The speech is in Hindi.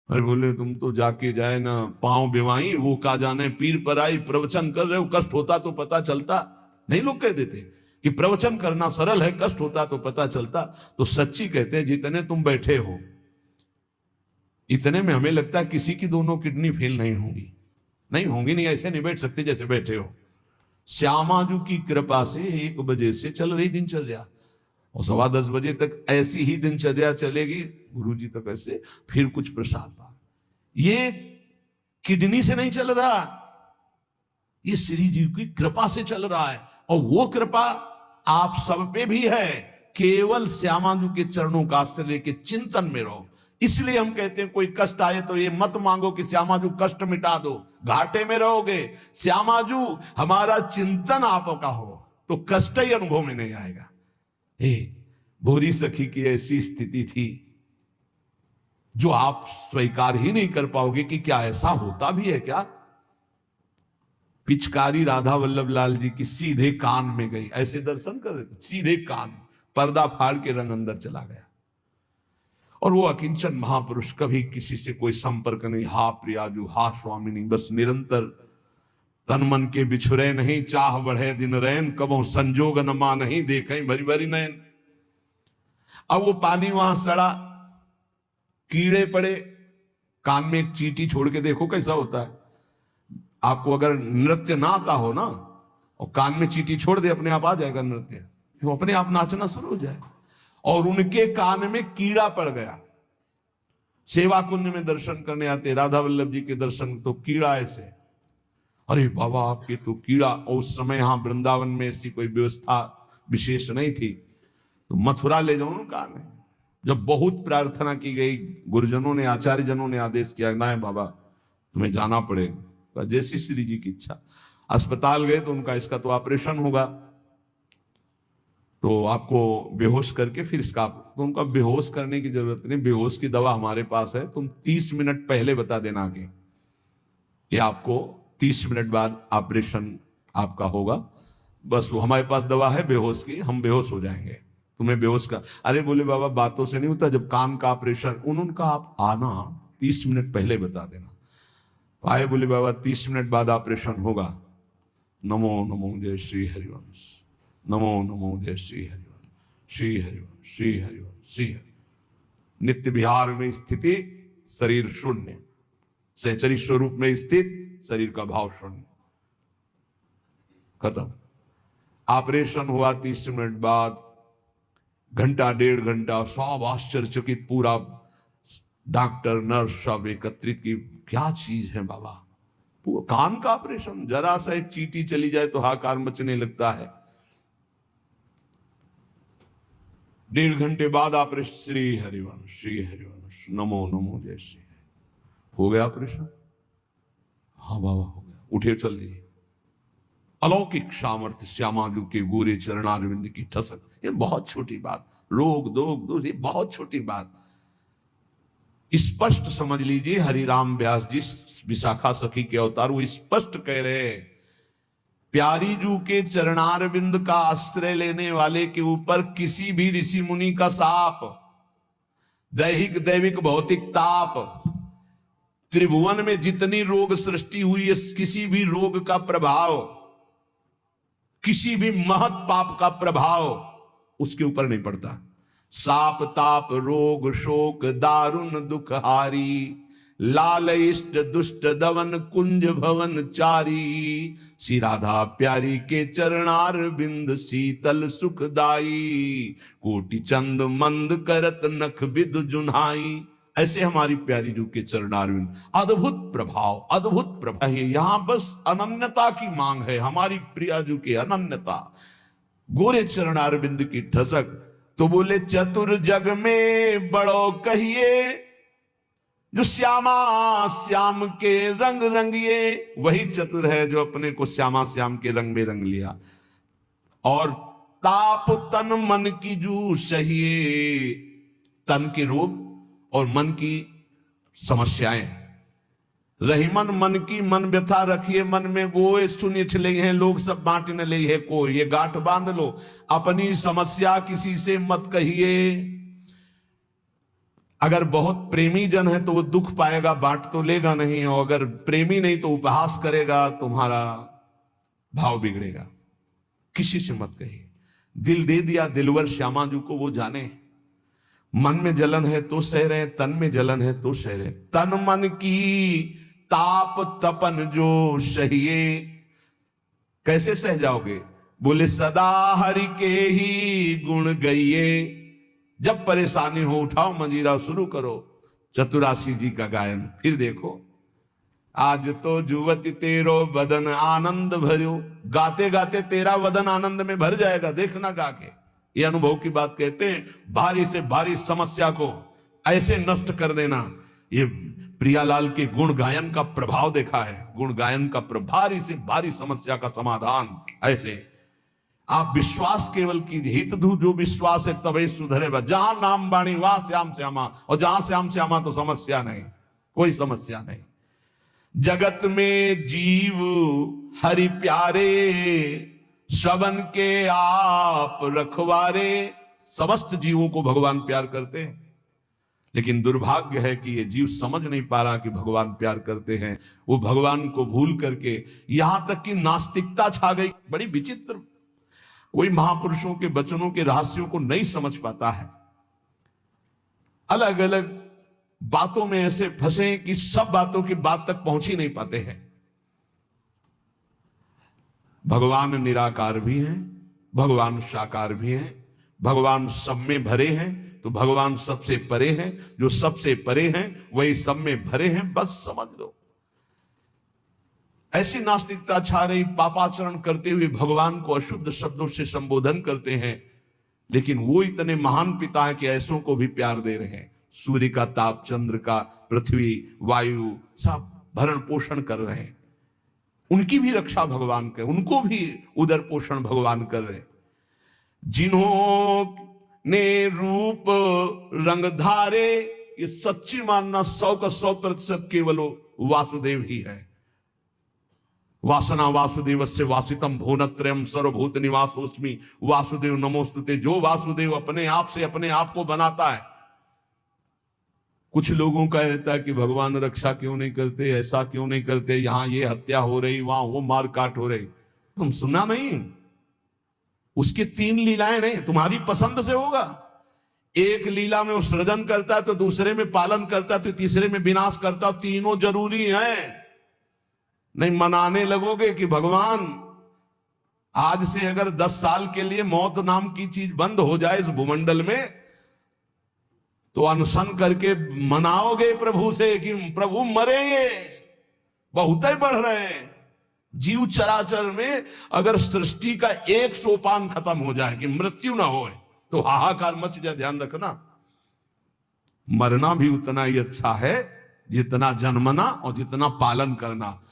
अरे बोले तुम तो जाके जाए ना पांव बिवाई, वो का जाने पीर पर आई, प्रवचन कर रहे हो, कष्ट होता तो पता चलता। नहीं, लोग कह देते कि प्रवचन करना सरल है, कष्ट होता तो पता चलता। तो सच्ची कहते हैं जितने तुम बैठे हो इतने में हमें लगता है किसी की दोनों किडनी फेल नहीं होंगी। नहीं होंगी, नहीं ऐसे नहीं बैठ सकते जैसे बैठे हो। श्यामाजू की कृपा से 1 बजे से चल रही दिनचर्या, और 10:15 बजे तक ऐसी ही दिनचर्या चलेगी, गुरुजी तक ऐसे, फिर कुछ प्रसाद पा। ये किडनी से नहीं चल रहा, ये श्री जी की कृपा से चल रहा है। और वो कृपा आप सब पे भी है, केवल श्यामाजू के चरणों का आश्रय के चिंतन में रहो। इसलिए हम कहते हैं कोई कष्ट आए तो ये मत मांगो कि श्यामाजू कष्ट मिटा दो, घाटे में रहोगे। श्यामाजू हमारा चिंतन आपका हो तो कष्ट ही अनुभव में नहीं आएगा। हे भोरी सखी की ऐसी स्थिति थी जो आप स्वीकार ही नहीं कर पाओगे कि क्या ऐसा होता भी है क्या। पिचकारी राधा वल्लभ लाल जी की सीधे कान में गई, ऐसे दर्शन कर रहे थे, सीधे कान, पर्दा फाड़ के रंग अंदर चला गया। और वो अकिंचन महापुरुष, कभी किसी से कोई संपर्क नहीं, हा प्रियाजू हा स्वामिनी, बस निरंतर तन मन के बिछुरे नहीं, चाह बढ़े दिन रैन, कबो संजोग न मा नहीं, देखे भरी भरी नैन। अब वो पानी वहां सड़ा, कीड़े पड़े, कान में एक चींटी छोड़ के देखो कैसा होता है। आपको अगर नृत्य ना आता हो ना और कान में चींटी छोड़ दे, अपने आप आ जाएगा नृत्य, वो अपने आप नाचना शुरू हो जाएगा। और उनके कान में कीड़ा पड़ गया। सेवा कुंज में दर्शन करने आते राधा वल्लभ जी के दर्शन, तो कीड़ा ऐसे, अरे बाबा आपके तो कीड़ा। और उस समय यहां वृंदावन में ऐसी कोई व्यवस्था विशेष नहीं थी, तो मथुरा ले जाओ ना कान है। जब बहुत प्रार्थना की गई, गुरुजनों ने, आचार्य जनों ने आदेश किया, ना बाबा तुम्हें जाना पड़ेगा, जैसी श्री जी की इच्छा। अस्पताल गए तो उनका इसका तो ऑपरेशन होगा, तो आपको बेहोश करके फिर इसका, तो उनका बेहोश करने की जरूरत नहीं, बेहोश की दवा हमारे पास है, तुम 30 मिनट पहले बता देना आगे कि आपको 30 मिनट बाद ऑपरेशन आपका होगा। बस वो हमारे पास दवा है बेहोश की, हम बेहोश हो जाएंगे, तुम्हें बेहोश का। अरे बोले बाबा बातों से नहीं होता, जब कान का ऑपरेशन, उनका आप आना 30 मिनट पहले बता देना। आए, बोले बाबा 30 मिनट बाद ऑपरेशन होगा। नमो नमो जय श्री हरिवंश, नमो नमो जय श्री हरिवंश, श्री हरिवंश, श्री हरिवंश, श्री हरि। नित्य विहार में स्थिति, शरीर शून्य, सहचरी स्वरूप में स्थित, शरीर का भाव शून्य, खत्म। ऑपरेशन हुआ 30 मिनट बाद, घंटा 1.5 घंटा, सब आश्चर्यचकित, पूरा डॉक्टर नर्स सब एकत्रित की, क्या चीज है बाबा, कान का ऑपरेशन, जरा सा एक चींटी चली जाए तो हाहाकार मचने लगता है। 1.5 घंटे बाद ऑपरेशन, श्री हरिवंश, श्री हरिवंश, नमो नमो जय श्री। हो गया ऑपरेशन, हाँ बाबा हो गया, उठे चल दिए। अलौकिक सामर्थ्य श्यामाजू के गोरे चरणारविंद की ठसक। ये बहुत छोटी बात, रोग दोग दोष, ये बहुत छोटी बात, स्पष्ट समझ लीजिए। हरिराम व्यास जी विशाखा सखी के अवतार, वो स्पष्ट कह रहे हैं, प्यारी जू के चरणारविंद का आश्रय लेने वाले के ऊपर किसी भी ऋषि मुनि का शाप, दैहिक दैविक भौतिक ताप, त्रिभुवन में जितनी रोग सृष्टि हुई है, किसी भी रोग का प्रभाव, किसी भी महत पाप का प्रभाव उसके ऊपर नहीं पड़ता। साप ताप रोग शोक दारुण दुखहारी, लाल इष्ट दुष्ट दवन कुंज भवन चारी, श्री राधा प्यारी के चरणार बिंद शीतल सुखदाई, कोटि चंद मंद करत नख विद जुन्हाई। ऐसे हमारी प्यारी जू के चरणारविंद, अद्भुत प्रभाव, अद्भुत प्रभाव है। यहां बस अनन्यता की मांग है, हमारी प्रिया जू की अनन्यता, गोरे चरणारविंद की ठसक। तो बोले चतुर जग में बड़ो कहिए, जो श्यामा श्याम के रंग रंगिए, वही चतुर है जो अपने को श्यामा श्याम के रंग में रंग लिया। और ताप तन मन की जू सहिए, तन के रोग और मन की समस्याएं, रही मन की मन व्यथा रखिए, मन में गोए सुनिठ ले हैं लोग सब बांट न ले है को, ये गांठ बांध लो, अपनी समस्या किसी से मत कहिए। अगर बहुत प्रेमी जन है तो वो दुख पाएगा, बांट तो लेगा नहीं, और अगर प्रेमी नहीं तो उपहास करेगा, तुम्हारा भाव बिगड़ेगा। किसी से मत कहिए। दिल दे दिया दिलवर श्यामा जू को, वो जाने। मन में जलन है तो सह रहे, तन में जलन है तो सह रहे। तन मन की ताप तपन जो सहिए, कैसे सह जाओगे? बोले सदा हरि के ही गुण गाइए। जब परेशानी हो उठाओ मंजीरा, शुरू करो चतुरासी जी का गायन। फिर देखो, आज तो जुवती तेरो बदन आनंद भरो, गाते गाते तेरा बदन आनंद में भर जाएगा, देखना गा के। ये अनुभव की बात कहते हैं। भारी से भारी समस्या को ऐसे नष्ट कर देना, ये प्रियालाल के गुण गायन का प्रभाव देखा है। गुण गायन का भारी से भारी समस्या का समाधान ऐसे। आप विश्वास केवल कीजिए, हित धू जो विश्वास है तबे सुधरे। जहां नाम बाणी वहां श्याम श्यामा, और जहां श्याम श्यामा तो समस्या नहीं, कोई समस्या नहीं। जगत में जीव हरि प्यारे, सबन के आप रखवारे। समस्त जीवों को भगवान प्यार करते हैं, लेकिन दुर्भाग्य है कि ये जीव समझ नहीं पा रहा कि भगवान प्यार करते हैं। वो भगवान को भूल करके यहां तक कि नास्तिकता छा गई। बड़ी विचित्र, कोई महापुरुषों के वचनों के रहस्यों को नहीं समझ पाता है। अलग अलग बातों में ऐसे फंसे कि सब बातों की बात तक पहुंच ही नहीं पाते हैं। भगवान निराकार भी हैं, भगवान साकार भी हैं, भगवान सब में भरे हैं, तो भगवान सबसे परे हैं। जो सबसे परे हैं वही सब में भरे हैं, बस समझ लो। ऐसी नास्तिकता छा रही, पापाचरण करते हुए भगवान को अशुद्ध शब्दों से संबोधन करते हैं, लेकिन वो इतने महान पिता हैं कि ऐसों को भी प्यार दे रहे हैं। सूर्य का ताप, चंद्र का, पृथ्वी, वायु, सब भरण पोषण कर रहे हैं। उनकी भी रक्षा भगवान कर, उनको भी उदर पोषण भगवान कर रहे। जिन्होंने रूप रंग धारे, ये सच्ची मानना 100 का 100% केवल वासुदेव ही है। वासना वासुदेवस्य वासितम भुवनत्रयम् सर्वभूत निवासोस्मि वासुदेव नमोस्तुते। जो वासुदेव अपने आप से अपने आप को बनाता है। कुछ लोगों का रहता है कि भगवान रक्षा क्यों नहीं करते, ऐसा क्यों नहीं करते, यहां ये हत्या हो रही, वहां वो मारकाट हो रही। तुम सुना नहीं? उसकी 3 लीलाएं नहीं, तुम्हारी पसंद से होगा। एक लीला में वो सृजन करता है, तो दूसरे में पालन करता है, तो तीसरे में विनाश करता है। तीनों जरूरी हैं। नहीं मनाने लगोगे कि भगवान आज से अगर 10 साल के लिए मौत नाम की चीज बंद हो जाए इस भूमंडल में, तो अनशन करके मनाओगे प्रभु से कि प्रभु मरेंगे, बहुत ही बढ़ रहे हैं। जीव चराचर में अगर सृष्टि का एक सोपान खत्म हो जाए कि मृत्यु ना हो, तो हाहाकार मच जाए। ध्यान रखना, मरना भी उतना ही अच्छा है जितना जन्मना और जितना पालन करना।